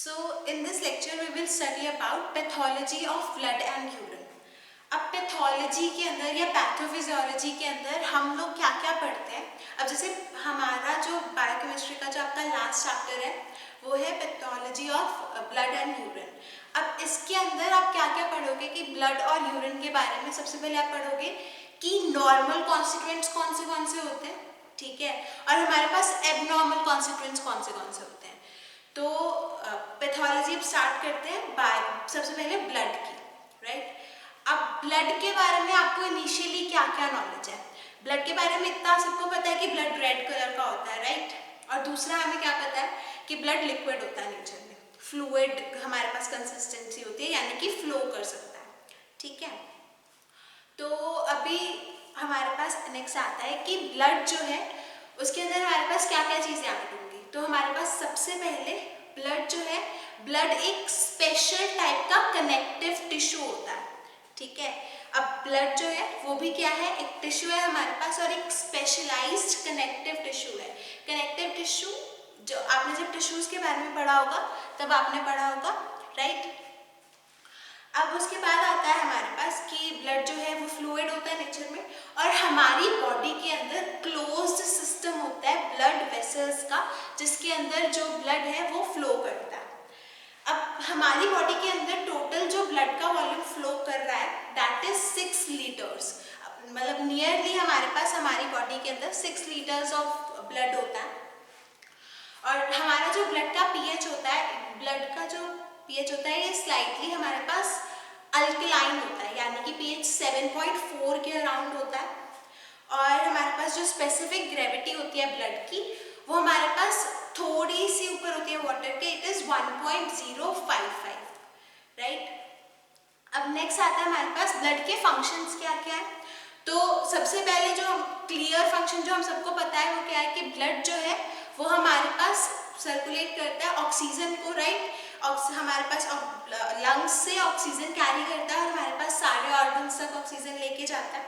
So in this lecture we will study about pathology of blood and urine. अब pathology के अंदर या pathophysiology के अंदर हम लोग क्या क्या पढ़ते हैं। अब जैसे हमारा जो बायोकेमिस्ट्री का जो आपका लास्ट चैप्टर है वो है pathology of blood and urine. अब इसके अंदर आप क्या क्या पढ़ोगे कि ब्लड और यूरिन के बारे में सबसे पहले आप पढ़ोगे कि नॉर्मल कॉन्स्टिट्यूएंट्स कौन से होते हैं, ठीक है, और हमारे पास एबनॉर्मल कॉन्स्टिट्यूएंट्स कौन से होते हैं। तो पैथोलॉजी अब स्टार्ट करते हैं सबसे पहले ब्लड की, राइट। अब ब्लड के बारे में आपको इनिशियली क्या क्या नॉलेज है। ब्लड के बारे में इतना सबको पता है कि ब्लड रेड कलर का होता है, राइट। और दूसरा हमें क्या पता है कि ब्लड लिक्विड होता है नेचर में, फ्लूइड हमारे पास कंसिस्टेंसी होती है, यानी कि फ्लो कर सकता है, ठीक है। तो अभी हमारे पास नेक्स्ट आता है कि ब्लड जो है उसके अंदर हमारे पास क्या क्या चीज़ें आ होंगी। तो हमारे पास सबसे पहले ब्लड जो है, ब्लड एक स्पेशल टाइप का कनेक्टिव टिश्यू होता है, ठीक है। अब ब्लड जो है वो भी क्या है, एक टिश्यू है हमारे पास और एक स्पेशलाइज्ड कनेक्टिव टिश्यू है। कनेक्टिव टिश्यू जो आपने जब टिश्यूज के बारे में पढ़ा होगा तब आपने पढ़ा होगा, राइट। अब उसके बाद आता है हमारे पास कि ब्लड जो है वो फ्लूइड होता है नेचर में, और हमारी बॉडी के अंदर क्लोज्ड सिस्टम होता है ब्लड वेसल्स का, जिसके अंदर जो ब्लड है वो फ्लो करता है। अब हमारी बॉडी के अंदर टोटल जो ब्लड का वॉल्यूम फ्लो कर रहा है दैट इज 6 लीटर्स, मतलब नियरली हमारे पास हमारी बॉडी के अंदर 6 लीटर्स ऑफ ब्लड होता है। और हमारा जो ब्लड का पीएच होता है, ब्लड का जो पीएच होता है ये स्लाइटली हमारे पास अल्कलाइन होता है, यानी कि पीएच 7.4 के अराउंड होता है। और हमारे पास जो स्पेसिफिक ग्रेविटी होती है ब्लड की वो हमारे पास थोड़ी सी ऊपर होती है वाटर के, इट इज 1.055, राइट। अब नेक्स्ट आता है हमारे पास ब्लड के फंक्शंस क्या क्या है। तो सबसे पहले जो क्लियर फंक्शन जो हम सबको पता है वो क्या है कि ब्लड जो है वो हमारे पास सर्कुलेट करता है ऑक्सीजन को, राइट। हमारे पास लंग्स से ऑक्सीजन कैरी करता है और हमारे पास सारे ऑर्गन्स तक ऑक्सीजन लेके जाता है,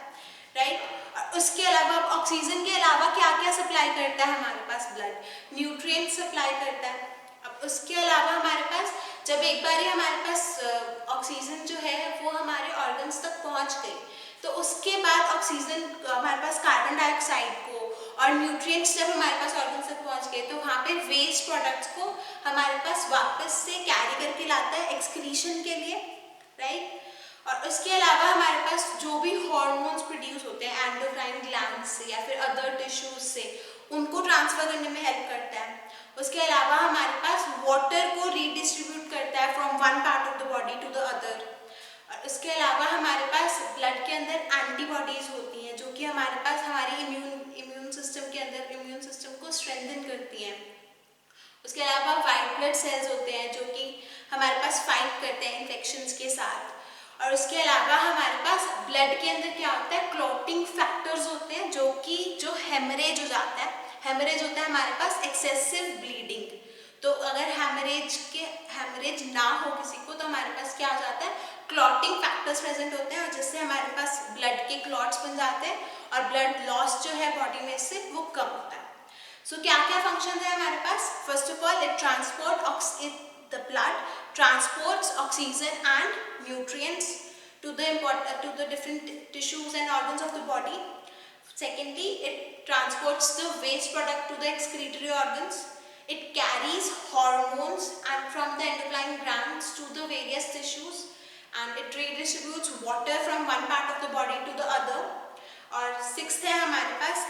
राइट। और उसके अलावा ऑक्सीजन के अलावा क्या क्या सप्लाई करता है हमारे पास ब्लड, न्यूट्रिएंट सप्लाई करता है। अब उसके अलावा हमारे पास जब एक बार हमारे पास ऑक्सीजन जो है वो हमारे ऑर्गन्स तक पहुंच गई तो उसके बाद ऑक्सीजन हमारे पास कार्बन डाइऑक्साइड को और न्यूट्रिएंट्स जब हमारे पास ऑर्गन्स तक पहुंच गए तो वहाँ पे वेस्ट प्रोडक्ट्स को हमारे पास वापस से कैरी करके लाता है एक्सक्रीशन के लिए, राइट। और उसके अलावा हमारे पास जो भी हार्मोन्स प्रोड्यूस होते हैं एंडोक्राइन ग्लैंड से या फिर अदर टिश्यूज से, उनको ट्रांसफर करने में हेल्प करता है। उसके अलावा हमारे पास वाटर को रीडिस्ट्रीब्यूट करता है from one part of the body to the other. और उसके अलावा हमारे पास ब्लड के अंदर एंटीबॉडीज होती हैं जो कि हमारे पास हमारी इम्यून सिस्टम के अंदर इम्यून सिस्टम को स्ट्रेंथन करती हैं। उसके अलावा वाइट ब्लड सेल्स होते हैं जो कि हमारे पास फाइट करते हैं इन्फेक्शंस के साथ। और उसके अलावा हमारे पास ब्लड के अंदर क्या होता है, क्लॉटिंग फैक्टर्स होते हैं जो कि जो हेमरेज हो जाता है, हेमरेज होता है हमारे पास एक्सेसिव ब्लीडिंग। तो अगर हेमरेज ना हो किसी को तो हमारे पास क्या हो जाता है, क्लॉटिंग फैक्टर्स प्रेजेंट होते हैं और जिससे हमारे पास ब्लड के क्लॉट्स बन जाते हैं और ब्लड लॉस जो है बॉडी में से वो कम होता है। सो क्या क्या फंक्शन है हमारे पास, first of all it transport the blood transports oxygen and nutrients to the different tissues and organs of the body. Secondly, it transports the waste product to the excretory organs. It carries hormones and from the endocrine glands to the various tissues, and it redistributes water from one part of the body to the other. और sixth है हमारे पास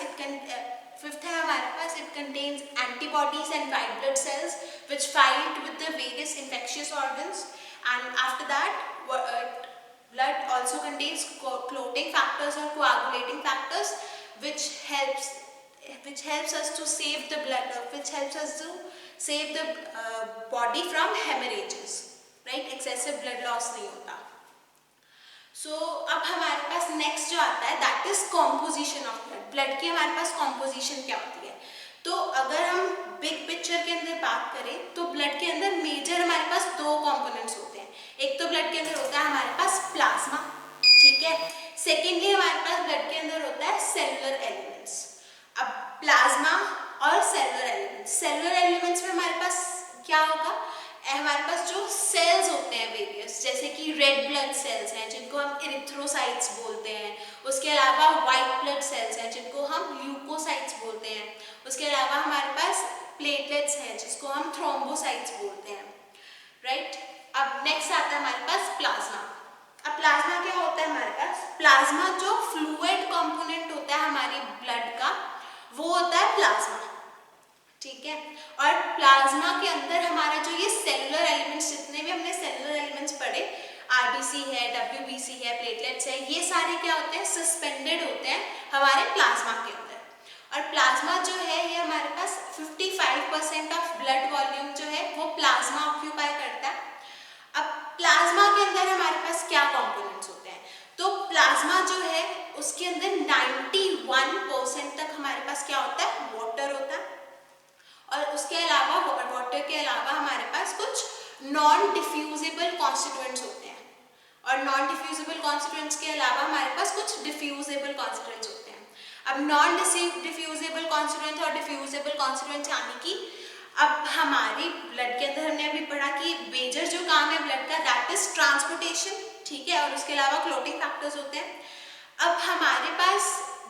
fifth है हमारे पास it contains antibodies and white blood cells which fight with the various infectious organs, and after that blood also contains clotting factors or coagulating factors which helps us to save the blood, which helps us to save the body from hemorrhages, right। excessive blood loss नहीं होता। सो अब हमारे पास next जो आता है that is composition of blood. Blood की हमारे पास कॉम्पोजिशन क्या होती है। तो अगर हम बिग पिक्चर के अंदर बात करें तो ब्लड के अंदर मेजर हमारे पास दो कंपोनेंट्स होते हैं। एक तो ब्लड के अंदर होता है हमारे पास प्लाज्मा, ठीक है। सेकेंडली हमारे पास ब्लड के अंदर होता है सेलुलर एलिमेंट्स। अब प्लाज्मा और सेलुलर एलिमेंट्स में हमारे पास क्या होगा, हमारे पास जो सेल्स होते हैं वेरियस, जैसे कि रेड ब्लड सेल्स हैं जिनको हम इरिथ्रोसाइट्स बोलते हैं, उसके अलावा वाइट ब्लड सेल्स हैं जिनको हम ल्यूकोसाइट्स बोलते हैं, उसके अलावा हमारे पास प्लेटलेट्स हैं जिसको हम थ्रोम्बोसाइट्स बोलते हैं, राइट। अब नेक्स्ट आता है हमारे पास प्लाज्मा। अब प्लाज्मा क्या होता है हमारे पास? प्लाज्मा जो फ्लूइड कंपोनेंट होता है हमारी ब्लड का वो होता है प्लाज्मा, ठीक है। और प्लाज्मा के अंदर हमारा जो ये सेलुलर एलिमेंट्स, जितने भी हमने सेलुलर एलिमेंट्स पढ़े, आरबीसी है, डब्ल्यूबीसी है, प्लेटलेट्स है, ये सारे क्या होते हैं? सस्पेंडेड होते हैं हमारे प्लाज्मा के अंदर। और प्लाज्मा जो है ये हमारे पास 55% ऑफ ब्लड वॉल्यूम जो है वो प्लाज्मा ऑक्यूपाई करता है। अब प्लाज्मा के अंदर हमारे पास क्या कंपोनेंट्स होते हैं? तो प्लाज्मा जो है उसके अंदर 91% तक हमारे पास क्या होता है? वाटर होता है। और उसके अलावा वाटर के अलावा हमारे पास कुछ नॉन डिफ्यूजिबल कॉन्स्टिट्यूएंट्स होते हैं, और नॉन डिफ्यूजिबल कॉन्स्टिट्यूएंट्स के अलावा हमारे पास कुछ डिफ्यूजिबल कॉन्स्टिट्यूएंट्स होते हैं। अब नॉन डिफ्यूजिबल कॉन्स्टिट्यूएंट्स और डिफ्यूजिबल कॉन्स्टिट्यूएंट्स यानी कि अब हमारी ब्लड के अंदर हमने अभी पढ़ा कि मेजर जो काम है ब्लड का दैट इज ट्रांसपोर्टेशन, ठीक है, और उसके अलावा क्लोटिंग फैक्टर्स होते हैं। अब हमारे पास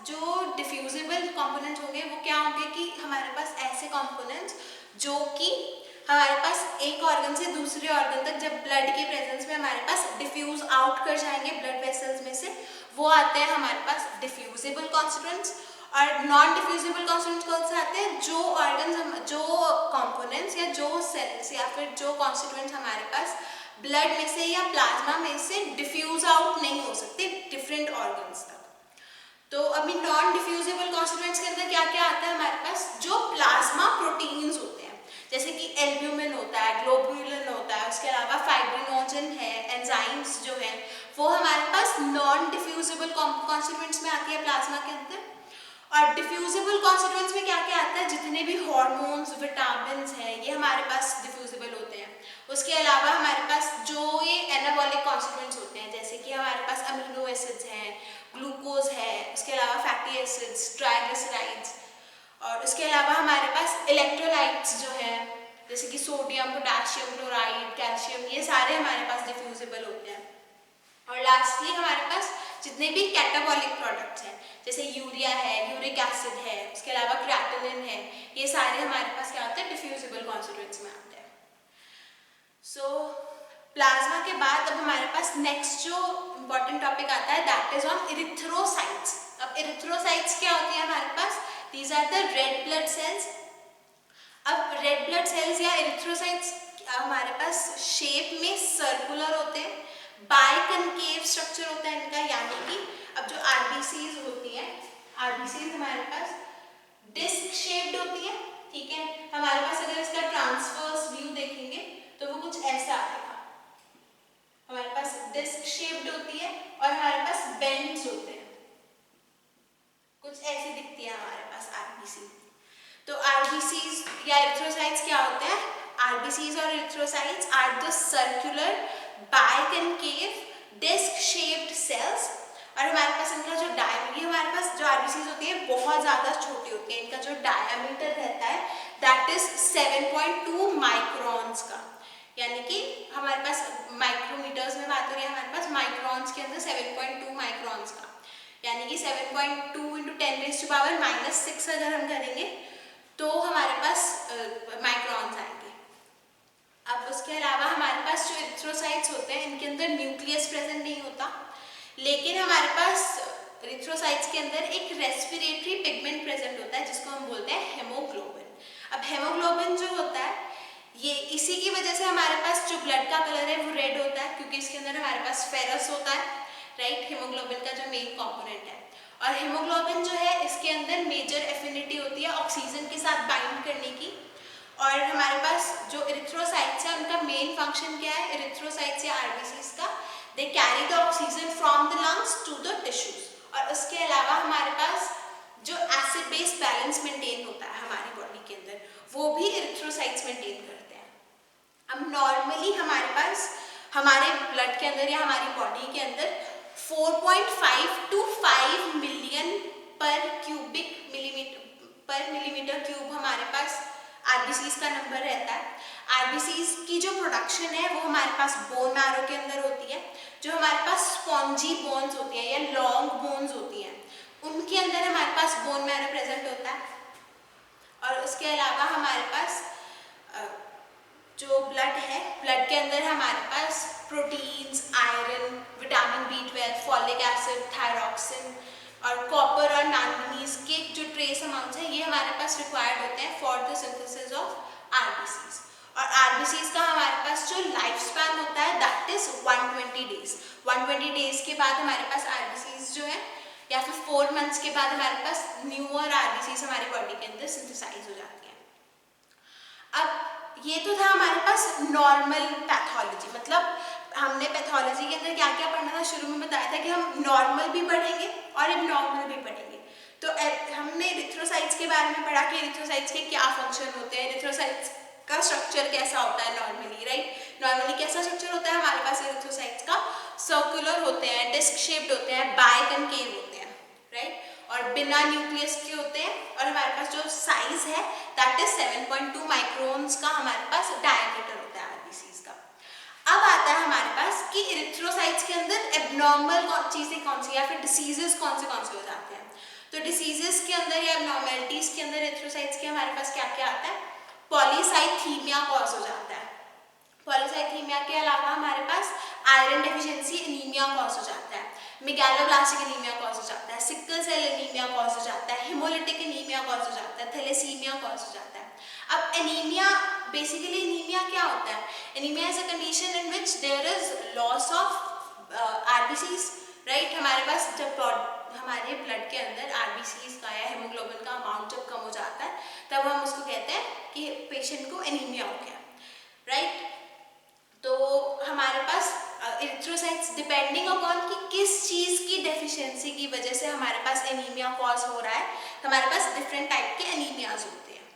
जो डिफ्यूजिबल कंपोनेंट्स होंगे वो क्या होंगे कि हमारे पास ऐसे कंपोनेंट्स जो कि हमारे पास एक ऑर्गन से दूसरे ऑर्गन तक जब ब्लड के प्रेजेंस में हमारे पास डिफ्यूज आउट कर जाएंगे ब्लड वेसल्स में से, वो आते हैं हमारे पास डिफ्यूजिबल कॉन्स्टिट्यूएंट्स। और नॉन डिफ्यूजिबल कॉन्स्टिट्यूएंट्स कौन से आते हैं? जो ऑर्गन्स, जो कंपोनेंट्स या जो सेल्स या फिर जो कॉन्स्टिट्यूएंट्स हमारे पास ब्लड में से या प्लाज्मा में से डिफ्यूज आउट नहीं हो सकते डिफरेंट ऑर्गन्स तक। तो अभी नॉन डिफ्यूजिबल कॉन्स्टिट्यूएंट्स के अंदर क्या क्या आता है हमारे पास? जो प्लाज्मा प्रोटीन्स होते हैं, जैसे कि एल्ब्यूमिन होता है, ग्लोब्यूलिन होता है, उसके अलावा फाइब्रिनोजन है, एंजाइम्स जो है वो हमारे पास नॉन डिफ्यूजिबल कॉन्स्टिट्यूएंट्स में आती है प्लाज्मा के अंदर। और डिफ्यूजिबल कॉन्स्टिट्यूएंट्स में क्या क्या आता है? जितने भी हॉर्मोन्स, विटामिन्स हैं, ये हमारे पास डिफ्यूजिबल होते हैं। उसके अलावा हमारे पास जो ये एनाबॉलिक कॉन्स्टिट्यूएंट्स होते हैं, जैसे कि हमारे पास अमीनो एसिड्स हैं, ग्लूकोज है, उसके अलावा फैटी एसिड्स, ट्राइग्लिसराइड्स, और उसके अलावा हमारे पास इलेक्ट्रोलाइट्स जो है जैसे कि सोडियम, पोटेशियम, क्लोराइड, कैल्शियम, ये सारे हमारे पास डिफ्यूजिबल होते हैं। और लास्टली हमारे पास जितने भी कैटाबॉलिक प्रोडक्ट्स हैं, जैसे यूरिया है, यूरिक एसिड है, उसके अलावा क्रिएटिनिन है, ये सारे हमारे पास क्या होते हैं? डिफ्यूजिबल कॉन्स्टिट्यूएंट्स में आते हैं। सो प्लाज्मा के बाद अब हमारे पास नेक्स्ट जो इम्पॉर्टेंट टॉपिक आता है दैट इज ऑन इरिथ्रोसाइट्स। अब इरिथ्रोसाइट्स क्या होती है हमारे पास? These are the red blood cells. अब रेड ब्लड सेल्स या इरिथ्रोसाइट्स हमारे पास शेप में सर्कुलर होते हैं, बाइकनकेव स्ट्रक्चर होता है इनका, यानी कि अब जो आरबीसीज होती हैं, आरबीसीज हमारे पास डिस्क शेप्ड होती है, ठीक है। हमारे पास अगर इसका ट्रांसवर्स व्यू देखेंगे तो वो कुछ ऐसा आएगा, हमारे पास डिस्क शेप्ड होती है और हमारे पास बेंड्स होते हैं, कुछ ऐसी दिखती है हमारे पास आरबीसी। तो आरबीसीज या इरिथ्रोसाइट्स क्या होते हैं? आरबीसीज और erythrocytes are the circular biconcave disc shaped cells. और हमारे पास इनका जो डायमीटर, हमारे पास जो आरबीसीज होती है बहुत ज़्यादा छोटी होती है, इनका जो डायमीटर रहता है दैट इज 7.2 माइक्रोन्स का, यानी कि हमारे पास माइक्रोमीटर्स में बात हो रही है, हमारे पास माइक्रोन्स के अंदर 7.2 माइक्रोन्स का, यानी कि 7.2 × 10⁻⁻⁶ अगर हम करेंगे तो हमारे पास माइक्रोन्स आएंगे। अब उसके अलावा हमारे पास जो इरिथ्रोसाइट्स होते हैं इनके अंदर न्यूक्लियस प्रेजेंट नहीं होता, लेकिन हमारे पास इरिथ्रोसाइट्स के अंदर एक रेस्पिरेटरी पिगमेंट प्रेजेंट होता है जिसको हम बोलते हैं हेमोग्लोबिन। अब हेमोग्लोबिन जो होता है ये इसी की वजह से हमारे पास जो ब्लड का कलर है वो रेड होता है, क्योंकि इसके अंदर हमारे पास फेरस होता है, राइट, हीमोग्लोबिन का जो मेन कंपोनेंट है। और हीमोग्लोबिन जो है इसके अंदर मेजर एफिनिटी होती है ऑक्सीजन के साथ बाइंड करने की। और हमारे पास जो इरिथ्रोसाइट्स है उनका मेन फंक्शन क्या है? इरिथ्रोसाइट्स या आरबीसीज का, they carry the oxygen from the lungs to the tissues. और उसके अलावा हमारे पास जो एसिड बेस बैलेंस मेंटेन होता है हमारी बॉडी के अंदर वो भी इरिथ्रोसाइट्स मेंटेन करते हैं। अब नॉर्मली हमारे पास हमारे ब्लड के अंदर या हमारी बॉडी के अंदर 4.5 to 5 मिलियन पर मिलीमीटर क्यूब हमारे पास आरबीसीज का नंबर रहता है। आरबीसीज की जो प्रोडक्शन है वो हमारे पास बोन मैरो के अंदर होती है। जो हमारे पास स्पॉन्जी बोन्स होती है या लॉन्ग बोन्स होती हैं उनके अंदर हमारे पास बोन मैरो प्रेजेंट होता है। और उसके अलावा हमारे पास जो ब्लड है, ब्लड के अंदर हमारे पास proteins, iron, vitamin B12, folic acid, thyroxine और कॉपर और मैंगनीज के जो ट्रेस अमाउंट्स हैं ये हमारे पास रिक्वायर्ड होते हैं for the synthesis of RBCs. और आरबीसीज का हमारे पास जो लाइफ स्पैन होता है दैट इज 120 डेज। 120 डेज के बाद हमारे पास आरबीसीज जो है या फिर 4 मंथ्स के बाद हमारे पास न्यूअर आरबीसीज हमारी बॉडी के अंदर सिंथेसाइज हो जाती हैं। अब ये तो था हमारे पास नॉर्मल पैथोलॉजी, मतलब हमने पैथोलॉजी के अंदर क्या क्या पढ़ना था, शुरू में बताया था कि हम नॉर्मल भी पढ़ेंगे और एबनॉर्मल भी पढ़ेंगे। तो हमने एरिथ्रोसाइट्स के बारे में पढ़ा कि एरिथ्रोसाइट्स के क्या फंक्शन होते हैं, एरिथ्रोसाइट्स का स्ट्रक्चर कैसा होता है नॉर्मली, राइट। नॉर्मली कैसा स्ट्रक्चर होता है हमारे पास एरिथ्रोसाइट्स का, सर्कुलर होते हैं, डिस्क शेप्ड होते हैं, बाइकनकेव होते हैं, राइट, और बिना न्यूक्लियस के होते हैं। और हमारे पास जो साइज है दैट इज 7.2 माइक्रोन्स का हमारे पास डायमीटर होता है आरबीसीज का। अब आता है हमारे पास कि एरिथ्रोसाइट्स के अंदर एबनॉर्मल चीजें कौन सी या फिर डिसीजेस कौन से हो जाते हैं। तो डिसीजेस के अंदर या एबनॉर्मेलिटीज के अंदर एरिथ्रोसाइट्स के हमारे पास क्या क्या आता है, पॉलीसाइथीमिया कॉज हो जाता है। पॉलीसाइथीमिया के अलावा हमारे पास आयरन डेफिशिएंसी एनीमिया कॉज हो जाता है, मेगालोब्लास्टिक एनीमिया कॉज हो जाता है, सिकल सेल एनीमिया कॉज हो जाता है, हिमोलिटिक एनीमिया कॉज हो जाता है, थैलेसीमिया कॉज हो जाता है। अब एनीमिया, बेसिकली एनीमिया क्या होता है, anaemia is a condition in which there is loss of RBCs, right. हमारे पास जब हमारे ब्लड के अंदर आरबीसीज का या हेमोग्लोबिन का अमाउंट जब कम हो जाता है तब हम उसको कहते हैं कि पेशेंट को एनीमिया हो गया, राइट। तो हमारे पास एरिथ्रोसाइट्स डिपेंडिंग अपॉन कि किस चीज़ की डेफिशिएंसी की वजह से हमारे पास एनीमिया कॉज हो रहा है, हमारे पास डिफरेंट टाइप के एनीमियाज होते हैं।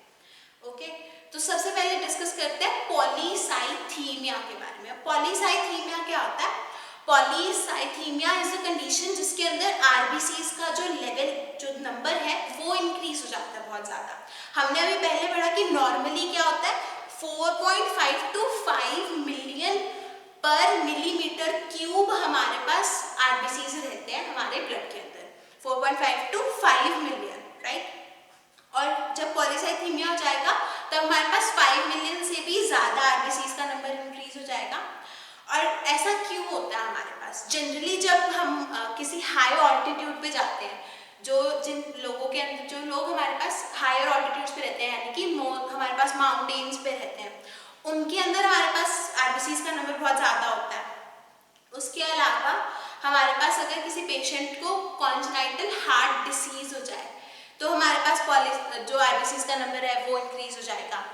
ओके, तो सबसे पहले डिस्कस करते हैं पॉलीसाइथीमिया के बारे में। पॉलीसाइथीमिया क्या होता है, पॉलीसाइथीमिया इज अ कंडीशन जिसके अंदर आरबीसीज का जो लेवल, जो नंबर है वो इंक्रीज हो जाता है बहुत ज़्यादा। हमने अभी पहले पढ़ा कि नॉर्मली क्या होता है 4.5 to 5 मिलियन पर मिलीमीटर क्यूब हमारे पास आरबीसीज रहते हैं हमारे ब्लड के अंदर, 4.5 to 5 मिलियन, राइट। और जब पॉलीसाइथीमिया हो जाएगा तब हमारे पास 5 मिलियन से भी ज़्यादा आरबीसीज का नंबर इंक्रीज हो जाएगा। और ऐसा क्यों होता है हमारे पास, जनरली जब हम किसी हाई ऑल्टीट्यूड पे जाते हैं, जिन लोगों के अंदर, जो लोग हमारे पास हायर ऑल्टीट्यूड्स पे रहते हैं यानी कि हमारे पास माउंटेन्स पे रहते हैं, उनके अंदर हमारे पास आरबीसीज का नंबर बहुत ज़्यादा होता है। उसके अलावा हमारे पास अगर किसी पेशेंट को कॉन्जेनाइटल हार्ट डिसीज हो जाए तो हमारे पास जो आरबीसीज का नंबर है वो इंक्रीज हो जाएगा।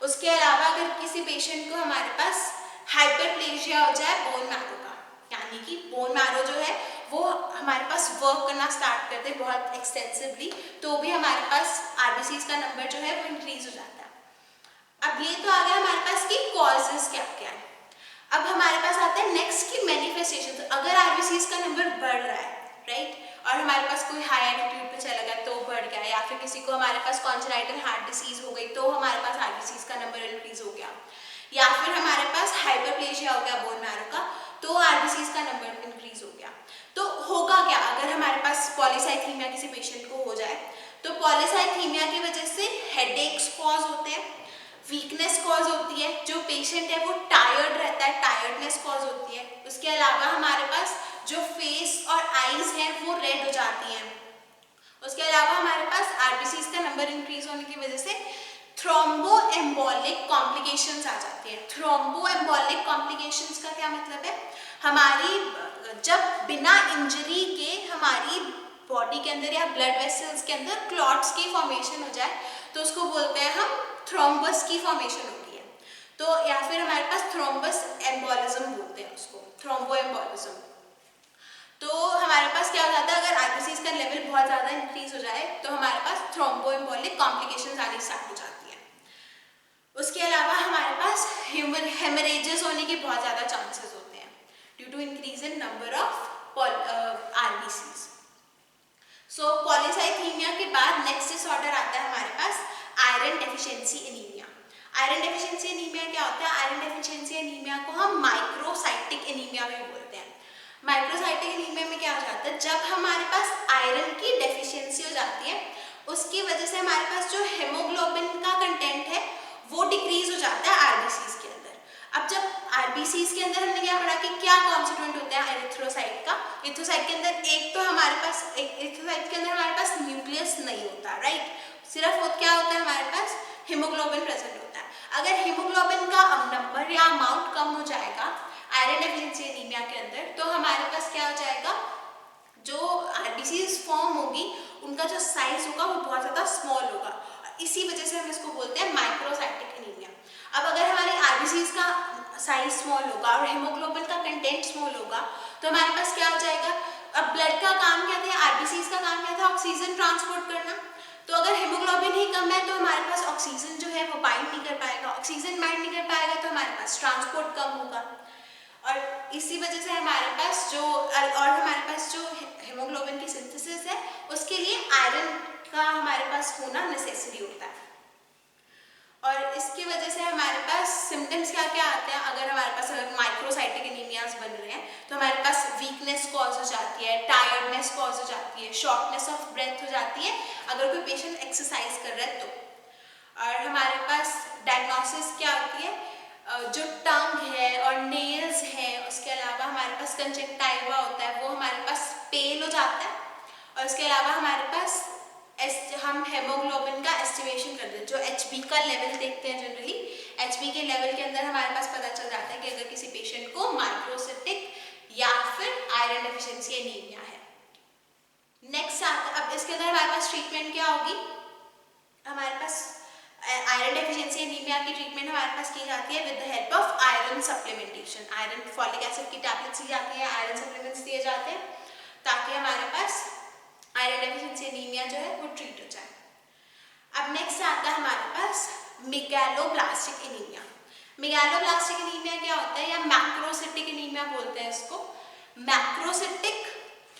उसके अलावा अगर किसी पेशेंट को हमारे पास हाइपरप्लेजिया हो जाए बोन मैरो का, यानी कि बोन मैरो जो है वो हमारे पास वर्क करना स्टार्ट कर दे बहुत एक्सटेंसिवली, तो भी हमारे पास आरबीसीज का नंबर जो है वो इंक्रीज हो जाता है। अब ये तो आ गया हमारे पास कि कॉजेज क्या क्या है। अब हमारे पास आता है नेक्स्ट की मैनिफेस्टेशन। तो अगर आरबीसीज का नंबर बढ़ रहा है, राइट, और हमारे पास कोई हाई एल्टीट्यूड पे चला गया तो बढ़ गया, या फिर किसी को हमारे पास कॉन्जेनाइटल हार्ट डिसीज हो गई तो हमारे पास आरबीसीज का नंबर इंक्रीज हो गया, या फिर हमारे पास हाइपरप्लेजिया हो गया बोन मैरो का तो आरबीसीज का नंबर इंक्रीज हो गया। तो होगा क्या अगर हमारे पास पॉलीसाइथीमिया किसी पेशेंट को हो जाए, तो पॉलीसाइथीमिया की वजह से हेडेक्स कॉज होते हैं, वीकनेस कॉज होती है, जो पेशेंट है वो टायर्ड रहता है, टायर्डनेस कॉज होती है। उसके अलावा हमारे पास जो फेस और आईज हैं वो रेड हो जाती हैं। उसके अलावा हमारे पास आरबीसीज का नंबर इंक्रीज होने की वजह से थ्रोम्बोएम्बोलिक कॉम्प्लिकेशंस आ जाती है। थ्रोम्बोएम्बोलिक कॉम्प्लिकेशंस का क्या मतलब है, हमारी जब बिना इंजरी के हमारी बॉडी के अंदर या ब्लड वेसल्स के अंदर क्लॉट्स की फॉर्मेशन हो जाए तो उसको बोलते हैं हम थ्रोम्बस की फॉर्मेशन होती है। तो या फिर हमारे पास थ्रोम्बस एम्बोलिज्म बोलते हैं उसको, थ्रोम्बोएम्बोलिज्म। तो हमारे पास क्या हो जाता है अगर आरबीसीज का लेवल बहुत ज़्यादा इंक्रीज हो जाए तो हमारे पास थ्रोम्बोएम्बोलिक कॉम्प्लिकेशंस आनी स्टार्ट हो जाती है। उसके अलावा हमारे पास हेमरेजेस होने के बहुत ज़्यादा चांसेस होते हैं due to increase in number of RBCs. So polycythemia के बाद नेक्स्ट डिसऑर्डर आता है हमारे पास iron deficiency anaemia. Iron deficiency anaemia क्या होता है? आयरन डेफिशिएंसी एनीमिया को हम माइक्रोसाइटिक एनीमिया भी बोलते हैं। माइक्रोसाइटिक एनीमिया में क्या हो जाता है? जब हमारे पास आयरन की डेफिशिएंसी हो जाती है, उसकी वजह से हमारे पास जो हेमोग्लोबिन का कंटेंट है वो डिक्रीज हो जाता है आरबीसीज के अंदर। अब जब आरबीसीज के अंदर हमने क्या पढ़ा कि क्या कॉन्स्टिट्यूएंट होता है एरिथ्रोसाइट का? एरिथ्रोसाइट के अंदर एक तो हमारे पास एरिथ्रोसाइट के अंदर हमारे पास न्यूक्लियस नहीं होता, राइट? सिर्फ वो क्या होता है? हमारे पास हेमोग्लोबिन प्रेजेंट होता है। अगर हेमोग्लोबिन का नंबर या अमाउंट कम हो जाएगा आयरन डेफिशिएंसी एनीमिया के अंदर, तो हमारे पास क्या हो जाएगा? जो आरबीसीज फॉर्म होगी उनका जो साइज होगा वो बहुत ज़्यादा स्मॉल होगा, इसी वजह से हम इसको बोलते हैं माइक्रोसाइटिक एनीमिया। अब अगर हमारे आरबीसीज का साइज स्मॉल होगा और हेमोग्लोबिन का कंटेंट स्मॉल होगा तो हमारे पास क्या हो जाएगा? अब ब्लड का काम क्या था? आरबीसीज का काम क्या था? ऑक्सीजन ट्रांसपोर्ट करना। तो अगर हेमोग्लोबिन ही कम है तो हमारे पास ऑक्सीजन जो है वो बाइंड नहीं कर पाएगा, ऑक्सीजन बाइंड नहीं कर पाएगा तो हमारे पास ट्रांसपोर्ट कम होगा, और इसी वजह से हमारे पास जो हेमोग्लोबिन की सिंथेसिस है उसके लिए आयरन का हमारे पास होना नेसेसरी होता है। और इसकी वजह से हमारे पास सिम्टम्स क्या क्या आते हैं? अगर हमारे पास माइक्रोसाइटिक एनीमियाज बन रहे हैं तो हमारे पास वीकनेस कॉज हो जाती है, टायर्डनेस कॉज हो जाती है, शॉर्टनेस ऑफ ब्रेथ हो जाती है अगर कोई पेशेंट एक्सरसाइज कर रहा है तो। और हमारे पास डायग्नोसिस क्या होती है? जो टंग है और नेल्स है, उसके अलावा हमारे पास कंजक्टाइवा होता है, वो हमारे पास पेल हो जाता है। और उसके अलावा हमारे पास हम हेमोग्लोबिन का एस्टिमेशन करते हैं, जो एचबी का लेवल देखते हैं जनरली, एचबी के लेवल के अंदर हमारे पास पता चल जाता है कि अगर किसी पेशेंट को माइक्रोसिटिक या फिर आयरन डेफिशिएंसी एनीमिया है। नेक्स्ट अब इसके अंदर हमारे पास ट्रीटमेंट क्या होगी? हमारे पास आयरन डेफिशिएंसी एनीमिया की ट्रीटमेंट हमारे पास की जाती है with the help of iron supplementation. Iron folic acid की टैबलेट्स दी जाती है, आयरन सप्लीमेंट्स दिए जाते हैं ताकि हमारे पास आयरन डेफिशिएंसी एनीमिया जो है वो ट्रीट हो जाए। अब नेक्स्ट आता है हमारे पास मेगालोब्लास्टिक एनीमिया। मेगालोब्लास्टिक एनीमिया क्या होता है? या मैक्रोसिटिक एनीमिया बोलते हैं इसको। मैक्रोसिटिक,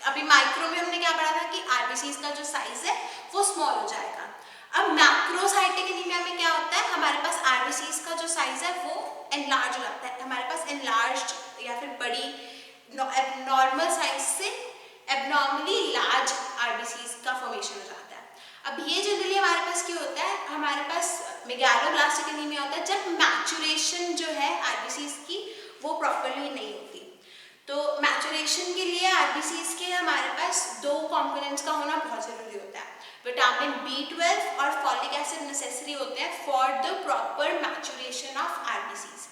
अभी माइक्रो में हमने क्या पढ़ा था कि आरबीसीज का जो साइज है वो स्मॉल हो जाएगा। अब मैक्रोसाइटिक एनीमिया में क्या होता है? हमारे पास आरबीसीज का जो साइज है वो एनलार्ज हो जाता है, हमारे पास एनलार्ज्ड या फिर बड़ी नॉर्मल साइज से एबनॉर्मली लार्ज आरबीसीज का फॉर्मेशन हो जाता है। अब ये जनरली हमारे पास क्यों होता है? हमारे पास मेगालोब्लास्टिक एनीमिया होता है जब मैचुरेशन जो है आरबीसीज की वो प्रॉपरली नहीं होती। तो मैचुरेशन के लिए आरबीसीज के हमारे पास दो कंपोनेंट्स का होना बहुत जरूरी होता है। विटामिन B12 और फॉलिक एसिड नेसेसरी होते हैं for the proper maturation of RBCs.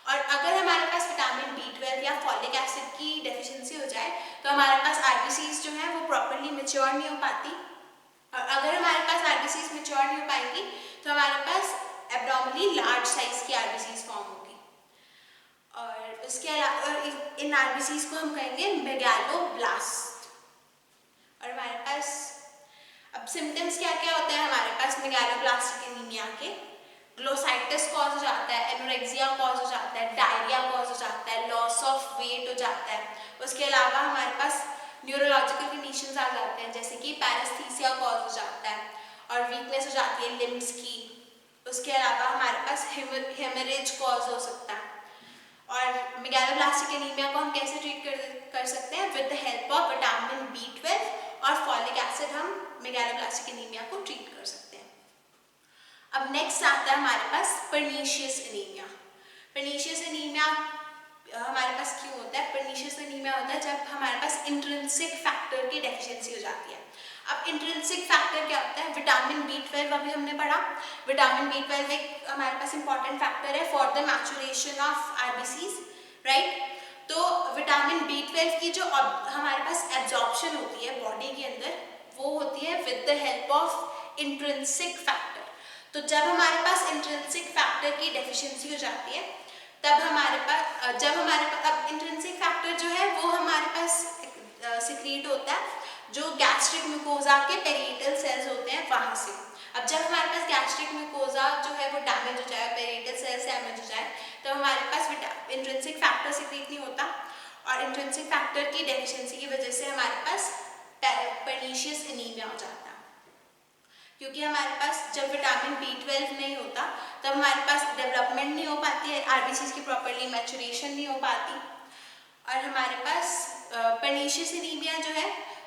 और अगर हमारे पास विटामिन B12 या फॉलिक एसिड की डेफिशिएंसी हो जाए तो हमारे पास आरबीसीज जो है वो प्रॉपरली मैच्योर नहीं हो पाती, और अगर हमारे पास आरबीसीज मैच्योर नहीं हो पाएंगी तो हमारे पास एब्डोमिनली लार्ज साइज की आरबीसीज फॉर्म होगी। और उसके अलावा इन आरबीसीज को हम कहेंगे मेगालोब्लास्ट। और हमारे पास अब सिम्टम्स क्या क्या होते हैं हमारे पास मेगालोब्लास्टिक एनीमिया के? ग्लोसाइटिस कॉज हो जाता है, एनोरेक्सिया कॉज हो जाता है, डायरिया कॉज हो जाता है, लॉस ऑफ वेट हो जाता है। उसके अलावा हमारे पास न्यूरोलॉजिकल कंडीशंस आ जाते हैं जैसे कि पैरेस्थीसिया कॉज हो जाता है और वीकनेस हो जाती है लिम्स की। उसके अलावा हमारे पास हेमरेज कॉज हो सकता है। और मेगालोब्लास्टिक एनीमिया को हम कैसे ट्रीट कर सकते हैं? With the help of vitamin B12 और फॉलिक एसिड हम मेगालोब्लास्टिक एनीमिया को ट्रीट कर सकते हैं। अब नेक्स्ट आता है हमारे पास पर्नीशियस एनीमिया। पर्नीशियस एनीमिया हमारे पास क्यों होता है? पर्नीशियस एनीमिया होता है जब हमारे पास इंट्रिंसिक फैक्टर की डेफिशिएंसी हो जाती है। अब इंट्रिंसिक फैक्टर क्या होता है? विटामिन B12 अभी हमने पढ़ा। विटामिन B12 एक हमारे पास इंपॉर्टेंट फैक्टर है for the maturation of RBCs, right? तो विटामिन B12 की जो हमारे पास एब्जॉर्प्शन होती है बॉडी के अंदर वो होती है with the help of intrinsic factor. तो जब हमारे पास इंट्रिंसिक फैक्टर की डेफिशिएंसी हो जाती है तब हमारे पास अब इंट्रिंसिक फैक्टर जो है वो हमारे पास सिक्रीट होता है जो गैस्ट्रिक म्यूकोजा के पेरिएटल सेल्स होते हैं वहाँ से। अब जब हमारे पास गैस्ट्रिक म्यूकोजा जो है वो डैमेज हो जाए, पेरिएटल सेल्स डैमेज हो जाए, तो हमारे पास इंट्रिंसिक फैक्टर सिक्रीट नहीं होता और इंट्रिंसिक फैक्टर की डेफिशिएंसी की वजह से हमारे पास पर्नीशियस एनीमिया हो जाता है। क्योंकि हमारे पास जब विटामिन B12 नहीं होता तब हमारे पास डेवलपमेंट नहीं हो पाती है, आरबीसीज की प्रॉपरली मैचुरेशन नहीं हो पाती। और हमारे पास पर्नीशियस एनीमिया जो है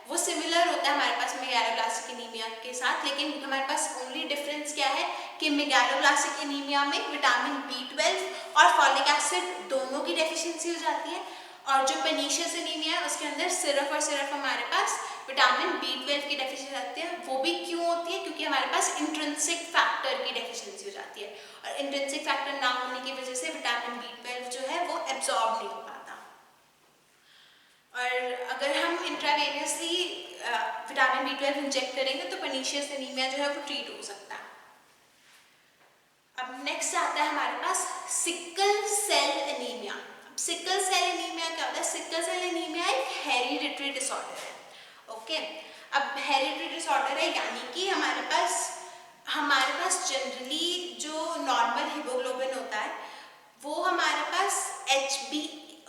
वो सिमिलर होता है हमारे पास मेगालोब्लास्टिक एनीमिया के साथ, लेकिन हमारे पास ओनली डिफरेंस क्या है कि मेगालोब्लास्टिक एनीमिया में विटामिन B12 और फॉलिक एसिड दोनों की डेफिशिएंसी हो जाती है, और जो पर्नीशियस एनीमिया है उसके अंदर सिर्फ और सिर्फ हमारे पास विटामिन B12 की डेफिशिएंसी आती है। वो भी क्यों होती है? क्योंकि हमारे पास इंट्रिंसिक फैक्टर की डेफिशिएंसी हो जाती है, और इंट्रिंसिक फैक्टर ना होने की वजह से विटामिन B12 जो है वो एब्जॉर्ब नहीं हो पाता। और अगर हम इंट्रावेनियसली विटामिन B12 इंजेक्ट करेंगे तो पर्नीशियस एनीमिया जो है वो ट्रीट हो सकता है। अब नेक्स्ट आता है हमारे पास sickle cell anaemia. Sickle cell anaemia क्या होता है? सिकल सेल एनीमिया एक हेरिडिटरी डिसऑर्डर है। ओके, अब हेरिडिटरी डिसऑर्डर है यानी कि हमारे पास जनरली जो नॉर्मल हीमोग्लोबिन होता है वो हमारे पास HB,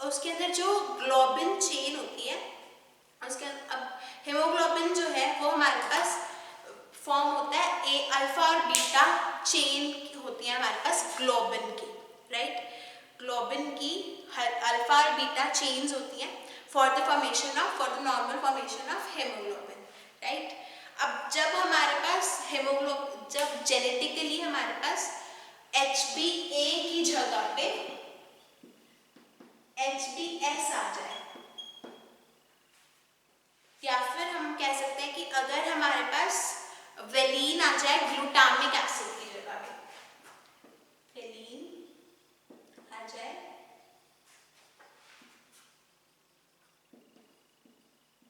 उसके अंदर जो ग्लोबिन चेन होती है उसके अब हीमोग्लोबिन जो है वो हमारे पास फॉर्म होता है ए अल्फा और बीटा चेन होती है हमारे पास ग्लोबिन की, राइट। ग्लोबिन की अल्फा और बीटा चेन्स होती हैं for the normal formation of haemoglobin, right. अब जब जेनेटिकली हमारे पास HbA की जगह पे HbS आ जाए, या फिर हम कह सकते हैं कि अगर हमारे पास वेलिन आ जाए ग्लूटामिक एसिड की जगह पे, वेलिन आ जाए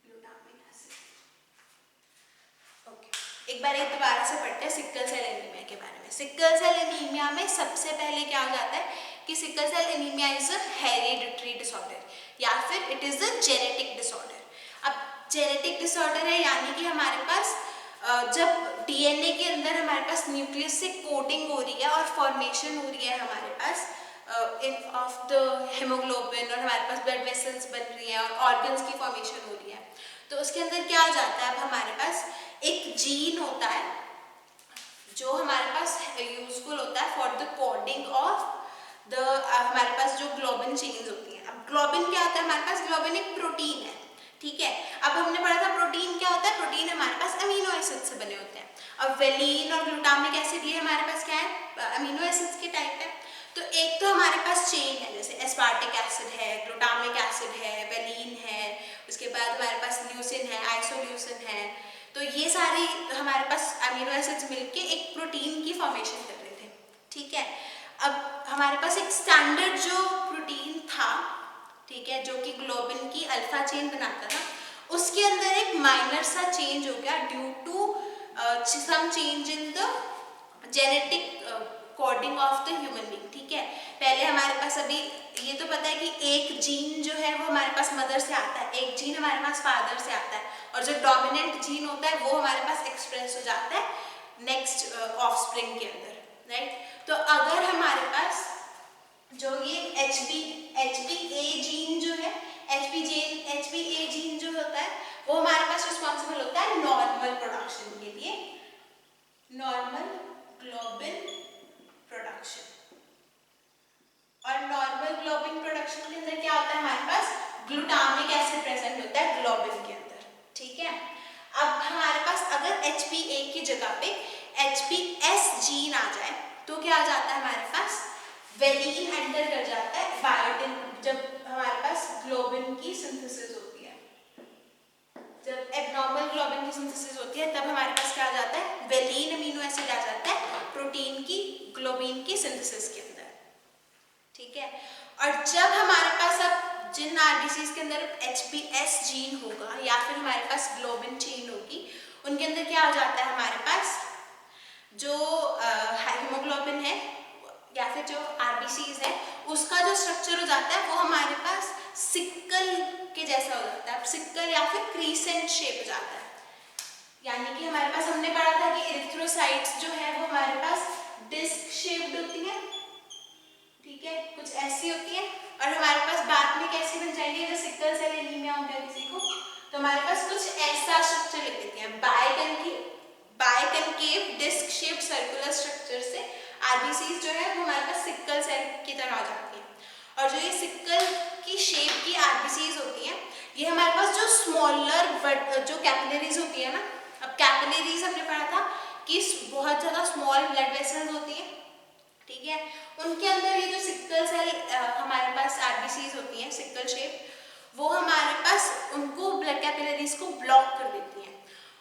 ग्लूटामिक एसिड। ओके, एक बार दोबारा से पढ़ते हैं सिकल सेल एनीमिया के बारे में। सिकल सेल एनीमिया में सबसे पहले क्या हो जाता है कि sickle cell anaemia is a hereditary disorder या फिर it is a genetic disorder. अब जेनेटिक डिसऑर्डर है यानी कि हमारे पास जब DNA के अंदर हमारे पास न्यूक्लियस से कोडिंग हो रही है और फॉर्मेशन हो रही है हमारे पास ऑफ द हेमोग्लोबिन, और हमारे पास ब्लड वेसल्स बन रही है और ऑर्गन्स की फॉर्मेशन हो रही है, तो उसके अंदर क्या हो जाता है, अब हमारे पास एक जीन होता है जो हमारे पास यूजफुल होता है for the coding of the हमारे पास जो ग्लोबिन चेन्स होती हैं। अब ग्लोबिन क्या होता है हमारे पास? ग्लोबिन एक प्रोटीन है, ठीक है। अब हमने पढ़ा था प्रोटीन क्या होता है? प्रोटीन हमारे पास अमीनो एसिड से बने होते हैं। अब वेलिन और ग्लूटामिक एसिड ये हमारे पास क्या है? अमीनो एसिड्स के टाइप है। तो एक तो हमारे पास चेन है, जैसे एस्पार्टिक एसिड है, ग्लूटामिक एसिड है, वेलिन है, उसके बाद हमारे पास ल्यूसिन है, आइसोल्यूसिन है। तो ये सारी हमारे पास अमीनो एसिड्स मिलके एक प्रोटीन की फॉर्मेशन कर रहे थे, ठीक है। अब हमारे पास एक स्टैंडर्ड जो प्रोटीन था, ठीक है, जो कि ग्लोबिन की अल्फा चेन बनाता था, उसके अंदर एक माइनर सा चेंज हो गया due to some change in the genetic coding of the human being, ठीक है। पहले हमारे पास अभी ये तो पता है कि एक जीन जो है वो हमारे पास मदर से आता है, एक जीन हमारे पास फादर से आता है, और जो डोमिनेंट जीन होता है वो हमारे पास एक्सप्रेस हो जाता है नेक्स्ट ऑफस्प्रिंग के अंदर, राइट। तो अगर हमारे पास जो ये HbA जीन जो है, HbA जीन जो होता है वो हमारे पास रिस्पॉन्सिबल होता है नॉर्मल प्रोडक्शन के लिए, नॉर्मल ग्लोबिन प्रोडक्शन। और नॉर्मल ग्लोबिन प्रोडक्शन के अंदर क्या होता है? हमारे पास ग्लूटामिक एसिड प्रेजेंट होता है ग्लोबिन के अंदर, ठीक है। अब हमारे पास अगर HbA की जगह पे HbS जीन आ जाए तो क्या आ जाता है हमारे पास? वेलिन एंटर कर जाता है बायोटिन, जब हमारे पास ग्लोबिन की सिंथेसिस होती है, जब एबनॉर्मल ग्लोबिन की सिंथेसिस होती है तब हमारे पास क्या आ जाता है? वेलिन अमीनो एसिड आ जाता है प्रोटीन की ग्लोबिन की सिंथेसिस के अंदर, ठीक है। और जब हमारे पास अब जिन आरबीसीज के अंदर HbS जीन होगा या फिर हमारे पास ग्लोबिन चेन होगी, उनके अंदर क्या हो जाता है? हमारे पास जो हीमोग्लोबिन है या फिर जो आरबीसीज है उसका जो स्ट्रक्चर हो जाता है वो हमारे पास सिक्कल के जैसा हो जाता है, सिक्कल या फिर क्रीसेंट शेप हो जाता है। यानी कि हमारे पास हमने पढ़ा था कि एरिथ्रोसाइट्स जो है वो हमारे पास डिस्क शेप्ड होती है, ठीक है, कुछ ऐसी होती है, और हमारे पास बाद में कैसी बन जाएंगे? अगर सिकल सेल एनीमिया हो गया किसी को तो हमारे पास कुछ ऐसा स्ट्रक्चर लिख देते हैं, बायकनकेव डिस्क शेप्ड सर्कुलर स्ट्रक्चर से आरबीसीज जो है वो हमारे पास सिक्कल सेल की तरह आ जाती है। और जो ये सिक्कल की शेप की आरबीसीज होती हैं, ये हमारे पास जो स्मॉलर जो कैपिलरीज होती है ना, अब कैपिलरीज हमने पढ़ा था कि बहुत ज़्यादा स्मॉल ब्लड वेसल्स होती हैं, ठीक है, उनके अंदर ये जो सिक्कल सेल हमारे पास आरबीसीज होती हैं सिक्कल शेप, वो हमारे पास उनको ब्लड कैपिलरीज को ब्लॉक कर देती हैं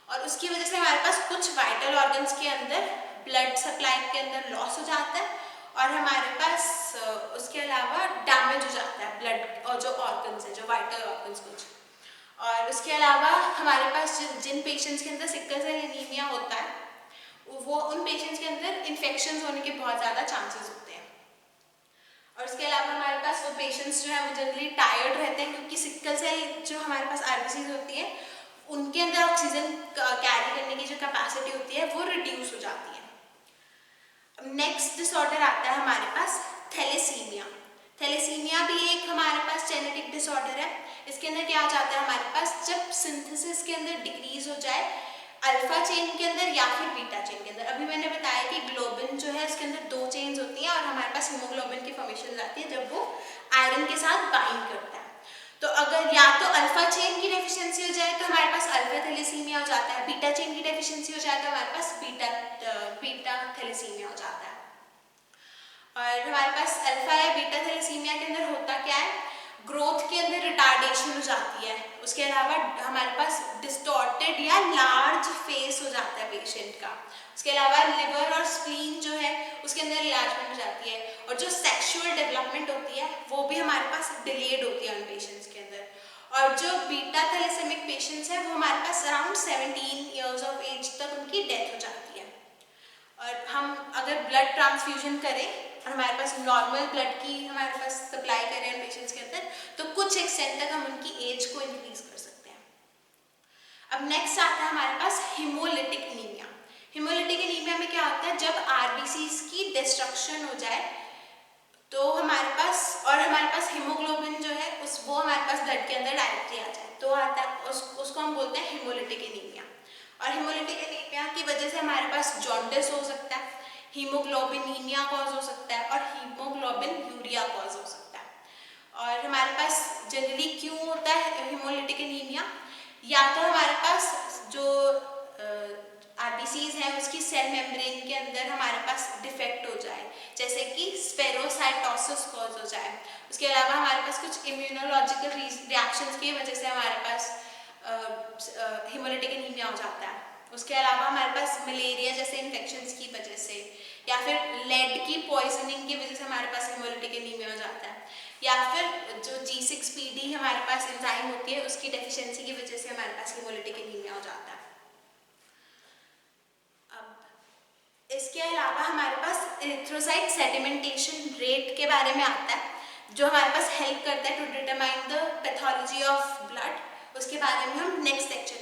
और उसकी वजह से हमारे पास कुछ वाइटल ऑर्गन्स के अंदर ब्लड सप्लाई के अंदर लॉस हो जाता है और हमारे पास उसके अलावा डैमेज हो जाता है ब्लड और जो ऑर्गन्स है, जो वाइटल ऑर्गन्स कुछ। और उसके अलावा हमारे पास जिन पेशेंट्स के अंदर सिक्कल सेल एनीमिया होता है, वो उन पेशेंट्स के अंदर इन्फेक्शन होने के बहुत ज़्यादा चांसेस होते हैं। और उसके अलावा हमारे पास वो पेशेंट्स जो है वो जनरली टायर्ड रहते हैं, क्योंकि सिक्कल सेल जो हमारे पास आरबीसीज होती है उनके अंदर ऑक्सीजन कैरी करने की जो कैपेसिटी होती है वो रिड्यूस हो जाती है। नेक्स्ट डिसऑर्डर आता है हमारे पास थैलेसीमिया। थैलेसीमिया भी एक हमारे पास जेनेटिक डिसऑर्डर है। इसके अंदर क्या हो जाता है हमारे पास, जब सिंथेसिस के अंदर डिक्रीज हो जाए अल्फा चेन के अंदर या फिर बीटा चेन के अंदर। अभी मैंने बताया कि ग्लोबिन जो है उसके अंदर 2 चेन्स होती हैं और हमारे पास हीमोग्लोबिन की फॉर्मेशन आती है जब वो आयरन के साथ बाइंड करता है। तो अगर या तो अल्फा चेन की डेफिशिएंसी हो जाए तो हमारे पास अल्फा थैलेसीमिया हो जाता है, बीटा चेन की डेफिशिएंसी हो जाए तो हमारे पास बीटा थैलेसीमिया हो जाता है। और हमारे पास अल्फा या बीटा थैलेसीमिया के अंदर होता क्या है, ग्रोथ के अंदर रिटार्डेशन हो जाती है। उसके अलावा हमारे पास डिस्टॉर्टेड या लार्ज फेस हो जाता है पेशेंट का। उसके अलावा लिवर और स्प्लीन जो है उसके अंदर इलाजमेंट हो जाती है और जो सेक्सुअल डेवलपमेंट होती है वो भी हमारे पास डिलेड होती है उन पेशेंट्स के अंदर। और जो बीटा थैलेसेमिक पेशेंट्स हैं वो हमारे पास अराउंड 17 ईयर्स ऑफ एज तक उनकी डेथ हो जाती है। और हम अगर ब्लड ट्रांसफ्यूजन करें और हमारे पास नॉर्मल ब्लड की हमारे पास सप्लाई करें पेशेंट्स के अंदर, तो कुछ एक्सटेंट तक हम उनकी एज को इंक्रीज कर सकते हैं। अब नेक्स्ट आता है हमारे पास हिमोलिटिक एनीमिया। हिमोलिटिक एनीमिया में क्या होता है, जब आरबीसीज की डिस्ट्रक्शन हो जाए तो हमारे पास हीमोग्लोबिन जो है वो हमारे पास ब्लड के अंदर डायरेक्टली आ जाए तो आता है उसको हम बोलते हैं हिमोलिटिक एनीमिया। और हिमोलिटिक एनीमिया की वजह से हमारे पास जॉन्डिस हो सकता है, हीमोग्लोबिनीमिया कॉज हो सकता है और हीमोग्लोबिन यूरिया कॉज हो सकता है। और हमारे पास जनरली क्यों होता है हिमोलिटिक एनीमिया, या तो हमारे पास जो आरबीसीज हैं उसकी सेल मेम्ब्रेन के अंदर हमारे पास डिफेक्ट हो जाए, जैसे कि स्पेरोसाइटोसिस कॉज हो जाए। उसके अलावा हमारे पास कुछ इम्यूनोलॉजिकल रिएक्शंस की वजह से हमारे पास हिमोलिटिक एनीमिया हो जाता है। उसके अलावा हमारे पास मलेरिया जैसे इन्फेक्शंस की वजह से या फिर लेड की पॉइजनिंग की वजह से हमारे पास हिमोलिटिक एनीमिया हो जाता है, या फिर जो G6PD हमारे पास एंजाइम होती है उसकी डेफिशिएंसी की वजह से हमारे पास हिमोलिटिक एनीमिया हो जाता है। अब इसके अलावा हमारे पास एरिथ्रोसाइट सेडिमेंटेशन रेट के बारे में आता है जो हमारे पास हेल्प करता है to determine the pathology of blood. उसके बारे में हम नेक्स्ट लेक्चर